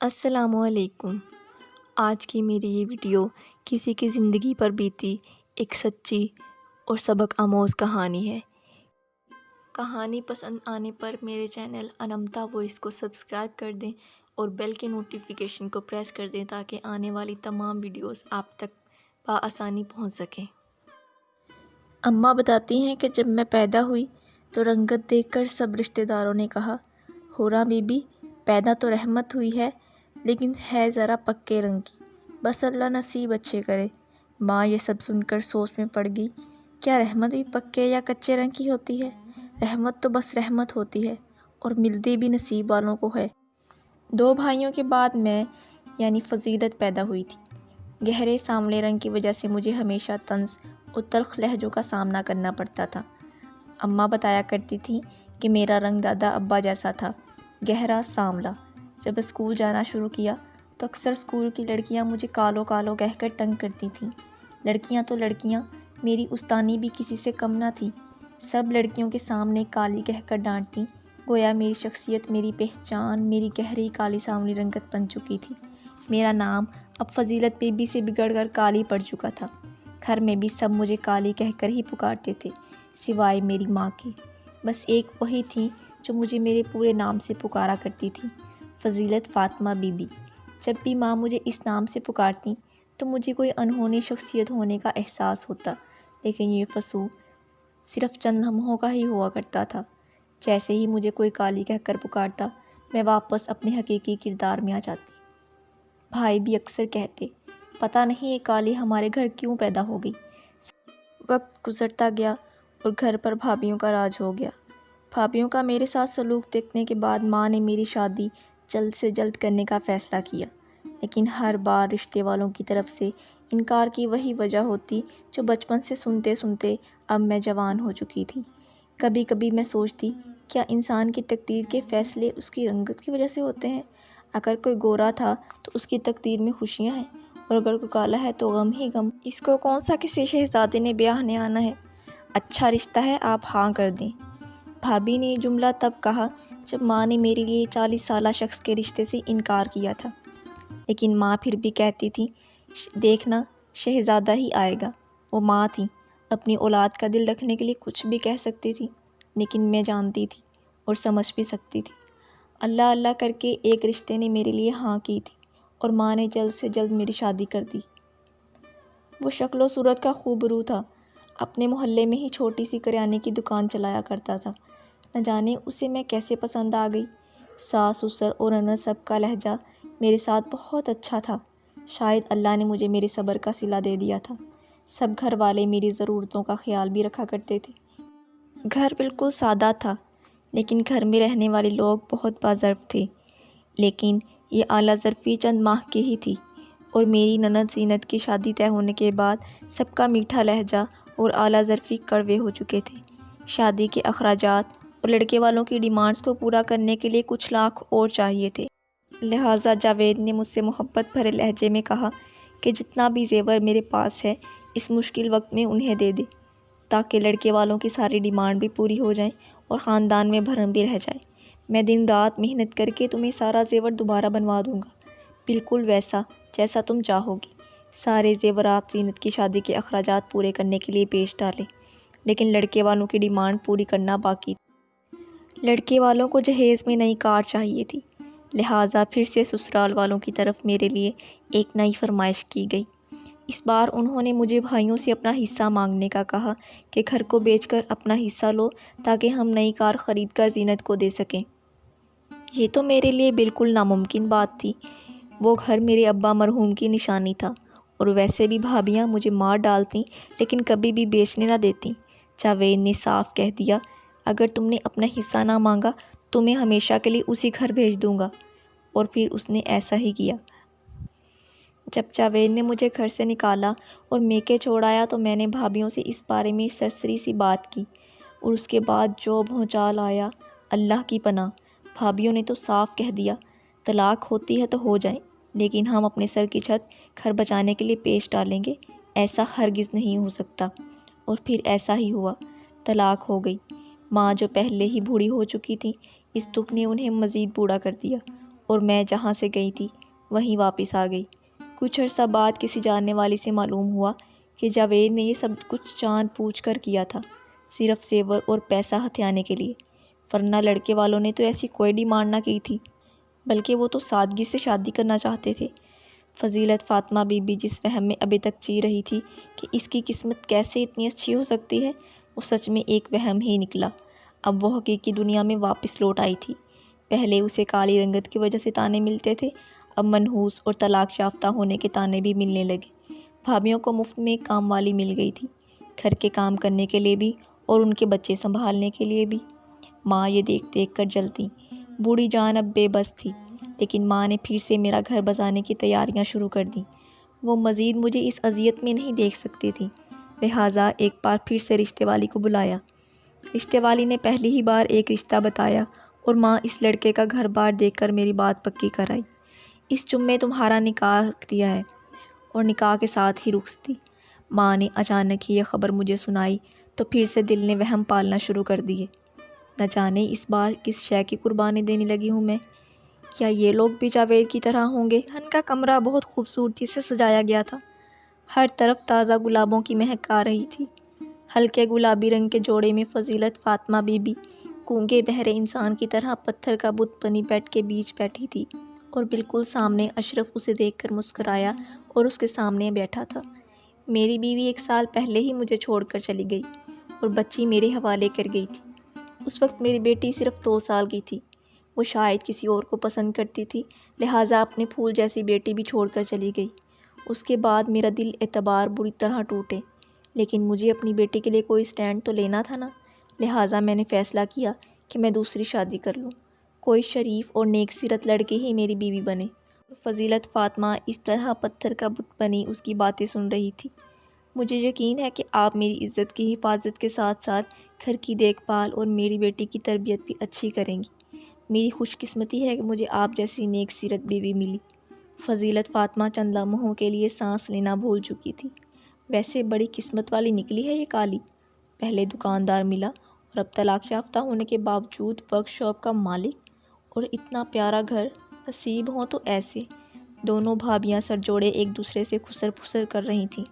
السلام علیکم۔ آج کی میری یہ ویڈیو کسی کی زندگی پر بیتی ایک سچی اور سبق آموز کہانی ہے۔ کہانی پسند آنے پر میرے چینل انمتا وائس کو سبسکرائب کر دیں اور بیل کے نوٹیفیکیشن کو پریس کر دیں تاکہ آنے والی تمام ویڈیوز آپ تک بآسانی پہنچ سکیں۔ اماں بتاتی ہیں کہ جب میں پیدا ہوئی تو رنگت دیکھ کر سب رشتہ داروں نے کہا، حورا بی بی پیدا تو رحمت ہوئی ہے لیکن ہے ذرا پکے رنگ کی، بس اللہ نصیب اچھے کرے۔ ماں یہ سب سن کر سوچ میں پڑ گئی، کیا رحمت بھی پکے یا کچے رنگ کی ہوتی ہے؟ رحمت تو بس رحمت ہوتی ہے اور ملتی بھی نصیب والوں کو ہے۔ 2 بھائیوں کے بعد میں یعنی فضیلت پیدا ہوئی تھی۔ گہرے سانولے رنگ کی وجہ سے مجھے ہمیشہ طنز اور تلخ لہجوں کا سامنا کرنا پڑتا تھا۔ اماں بتایا کرتی تھیں کہ میرا رنگ دادا ابا جیسا تھا، گہرا سانولا۔ جب اسکول جانا شروع کیا تو اکثر اسکول کی لڑکیاں مجھے کالو کالو کہہ کر تنگ کرتی تھیں۔ لڑکیاں تو لڑکیاں، میری استانی بھی کسی سے کم نہ تھی۔ سب لڑکیوں کے سامنے کالی کہہ کر ڈانٹتیں، گویا میری شخصیت، میری پہچان، میری گہری کالی سانولی رنگت بن چکی تھی۔ میرا نام اب فضیلت بی بی سے بگڑ کر کالی پڑ چکا تھا۔ گھر میں بھی سب مجھے کالی کہہ کر ہی پکارتے تھے، سوائے میری ماں کے۔ بس ایک وہی تھی جو مجھے میرے پورے نام سے پکارا کرتی تھی، فضیلت فاطمہ بی بی۔ جب بھی ماں مجھے اس نام سے پکارتی تو مجھے کوئی انہونی شخصیت ہونے کا احساس ہوتا، لیکن یہ فسوح صرف چند لمحوں کا ہی ہوا کرتا تھا۔ جیسے ہی مجھے کوئی کالی کہہ کر پکارتا، میں واپس اپنے حقیقی کردار میں آ جاتی۔ بھائی بھی اکثر کہتے، پتہ نہیں یہ کالی ہمارے گھر کیوں پیدا ہو گئی۔ وقت گزرتا گیا اور گھر پر بھابھیوں کا راج ہو گیا۔ بھابھیوں کا میرے ساتھ سلوک دیکھنے کے بعد ماں نے میری شادی جلد سے جلد کرنے کا فیصلہ کیا، لیکن ہر بار رشتے والوں کی طرف سے انکار کی وہی وجہ ہوتی جو بچپن سے سنتے سنتے اب میں جوان ہو چکی تھی۔ کبھی کبھی میں سوچتی، کیا انسان کی تقدیر کے فیصلے اس کی رنگت کی وجہ سے ہوتے ہیں؟ اگر کوئی گورا تھا تو اس کی تقدیر میں خوشیاں ہیں، اور اگر کوئی کالا ہے تو غم ہی غم۔ اس کو کون سا کسی شہزادے نے بیاہنے آنا ہے؟ اچھا رشتہ ہے، آپ ہاں کر دیں۔ بھابھی نے یہ جملہ تب کہا جب ماں نے میرے لیے 40 سالہ شخص کے رشتے سے انکار کیا تھا، لیکن ماں پھر بھی کہتی تھی، دیکھنا شہزادہ ہی آئے گا۔ وہ ماں تھی، اپنی اولاد کا دل رکھنے کے لیے کچھ بھی کہہ سکتی تھی، لیکن میں جانتی تھی اور سمجھ بھی سکتی تھی۔ اللہ اللہ کر کے ایک رشتے نے میرے لیے ہاں کی تھی اور ماں نے جلد سے جلد میری شادی کر دی۔ وہ شکل و صورت کا خوبرو تھا، اپنے محلے میں ہی چھوٹی سی کریانے کی دکان چلایا کرتا تھا۔ نہ جانے اسے میں کیسے پسند آ گئی۔ ساس سسر اور نند سب کا لہجہ میرے ساتھ بہت اچھا تھا۔ شاید اللہ نے مجھے میرے صبر کا صلہ دے دیا تھا۔ سب گھر والے میری ضرورتوں کا خیال بھی رکھا کرتے تھے۔ گھر بالکل سادہ تھا، لیکن گھر میں رہنے والے لوگ بہت باظرف تھے۔ لیکن یہ اعلیٰ ظرفی چند ماہ کی ہی تھی، اور میری نند زینت کی شادی طے ہونے کے بعد سب کا میٹھا لہجہ اور اعلیٰ ظرفی کڑوے ہو چکے تھے۔ شادی کے اخراجات اور لڑکے والوں کی ڈیمانڈز کو پورا کرنے کے لیے کچھ لاکھ اور چاہیے تھے۔ لہٰذا جاوید نے مجھ سے محبت بھرے لہجے میں کہا کہ جتنا بھی زیور میرے پاس ہے اس مشکل وقت میں انہیں دے دے، تاکہ لڑکے والوں کی ساری ڈیمانڈ بھی پوری ہو جائیں اور خاندان میں بھرم بھی رہ جائے۔ میں دن رات محنت کر کے تمہیں سارا زیور دوبارہ بنوا دوں گا، بالکل ویسا جیسا تم چاہو گی۔ سارے زیورات زینت کی شادی کے اخراجات پورے کرنے کے لیے پیش ڈالے، لیکن لڑکے والوں کی ڈیمانڈ پوری کرنا باقی تھی۔ لڑکے والوں کو جہیز میں نئی کار چاہیے تھی، لہٰذا پھر سے سسرال والوں کی طرف میرے لیے ایک نئی فرمائش کی گئی۔ اس بار انہوں نے مجھے بھائیوں سے اپنا حصہ مانگنے کا کہا کہ گھر کو بیچ کر اپنا حصہ لو تاکہ ہم نئی کار خرید کر زینت کو دے سکیں۔ یہ تو میرے لیے بالکل ناممکن بات تھی۔ وہ گھر میرے ابا مرحوم کی نشانی تھا، اور ویسے بھی بھابھیاں مجھے مار ڈالتیں لیکن کبھی بھی بیچنے نہ دیتیں۔ جاوید نے صاف کہہ دیا، اگر تم نے اپنا حصہ نہ مانگا تو میں ہمیشہ کے لیے اسی گھر بھیج دوں گا، اور پھر اس نے ایسا ہی کیا۔ جب جاوید نے مجھے گھر سے نکالا اور میکے چھوڑایا تو میں نے بھابھیوں سے اس بارے میں سرسری سی بات کی، اور اس کے بعد جو بھونچال آیا، اللہ کی پناہ۔ بھابھیوں نے تو صاف کہہ دیا، طلاق ہوتی ہے تو ہو جائے، لیکن ہم اپنے سر کی چھت گھر بچانے کے لیے پیش ڈالیں گے، ایسا ہرگز نہیں ہو سکتا۔ اور پھر ایسا ہی ہوا، طلاق ہو گئی۔ ماں جو پہلے ہی بوڑھی ہو چکی تھی، اس دکھ نے انہیں مزید بوڑھا کر دیا، اور میں جہاں سے گئی تھی وہیں واپس آ گئی۔ کچھ عرصہ بعد کسی جاننے والی سے معلوم ہوا کہ جاوید نے یہ سب کچھ جان بوجھ کر کیا تھا، صرف زیور اور پیسہ ہتھیانے کے لیے، ورنہ لڑکے والوں نے تو ایسی کوئی ڈیمانڈ نہ کی تھی، بلکہ وہ تو سادگی سے شادی کرنا چاہتے تھے۔ فضیلت فاطمہ بی بی جس وہم میں ابھی تک جی رہی تھی کہ اس کی قسمت کیسے اتنی اچھی ہو سکتی ہے، وہ سچ میں ایک وہم ہی نکلا۔ اب وہ حقیقی دنیا میں واپس لوٹ آئی تھی۔ پہلے اسے کالی رنگت کی وجہ سے تانے ملتے تھے، اب منحوس اور طلاق یافتہ ہونے کے تانے بھی ملنے لگے۔ بھابھیوں کو مفت میں ایک کام والی مل گئی تھی، گھر کے کام کرنے کے لیے بھی اور ان کے بچے سنبھالنے کے لیے بھی۔ ماں یہ دیکھ دیکھ کر جلتی۔ بوڑھی جان اب بے بس تھی، لیکن ماں نے پھر سے میرا گھر بسانے کی تیاریاں شروع کر دیں۔ وہ مزید مجھے اس اذیت میں نہیں دیکھ سکتی تھی، لہٰذا ایک بار پھر سے رشتے والی کو بلایا۔ رشتے والی نے پہلی ہی بار ایک رشتہ بتایا اور ماں اس لڑکے کا گھر بار دیکھ کر میری بات پکی کرائی۔ اس جمعے تمہارا نکاح رکھ دیا ہے، اور نکاح کے ساتھ ہی رخصت دی۔ ماں نے اچانک ہی یہ خبر مجھے سنائی تو پھر سے دل نے وہم پالنا شروع کر دیے۔ نہ جانے اس بار کس شے کی قربانی دینے لگی ہوں میں۔ کیا یہ لوگ بھی جاوید کی طرح ہوں گے؟ دلہن کا کمرہ بہت خوبصورتی سے سجایا گیا تھا، ہر طرف تازہ گلابوں کی مہک آ رہی تھی۔ ہلکے گلابی رنگ کے جوڑے میں فضیلت فاطمہ بی بی گونگے بہرے انسان کی طرح پتھر کا بت بنی بیڈ کے بیچ بیٹھی تھی، اور بالکل سامنے اشرف اسے دیکھ کر مسکرایا اور اس کے سامنے بیٹھا تھا۔ میری بیوی 1 سال پہلے ہی مجھے چھوڑ کر چلی گئی اور بچی میرے حوالے کر گئی تھی۔ اس وقت میری بیٹی صرف 2 سال کی تھی۔ وہ شاید کسی اور کو پسند کرتی تھی، لہٰذا اپنے پھول جیسی بیٹی بھی چھوڑ کر چلی گئی۔ اس کے بعد میرا دل اعتبار بری طرح ٹوٹے، لیکن مجھے اپنی بیٹی کے لیے کوئی سٹینڈ تو لینا تھا نا، لہٰذا میں نے فیصلہ کیا کہ میں دوسری شادی کر لوں، کوئی شریف اور نیک سیرت لڑکی ہی میری بیوی بنے۔ فضیلت فاطمہ اس طرح پتھر کا بت بنی اس کی باتیں سن رہی تھی۔ مجھے یقین ہے کہ آپ میری عزت کی حفاظت کے ساتھ ساتھ گھر کی دیکھ بھال اور میری بیٹی کی تربیت بھی اچھی کریں گی۔ میری خوش قسمتی ہے کہ مجھے آپ جیسی نیک سیرت بیوی ملی۔ فضیلت فاطمہ چند لمحوں کے لیے سانس لینا بھول چکی تھی۔ ویسے بڑی قسمت والی نکلی ہے یہ کالی، پہلے دکاندار ملا اور اب طلاق یافتہ ہونے کے باوجود ورک شاپ کا مالک اور اتنا پیارا گھر۔ نصیب ہوں تو ایسے۔ دونوں بھابھیاں سر جوڑے ایک دوسرے سے خسر پھسر کر رہی تھیں۔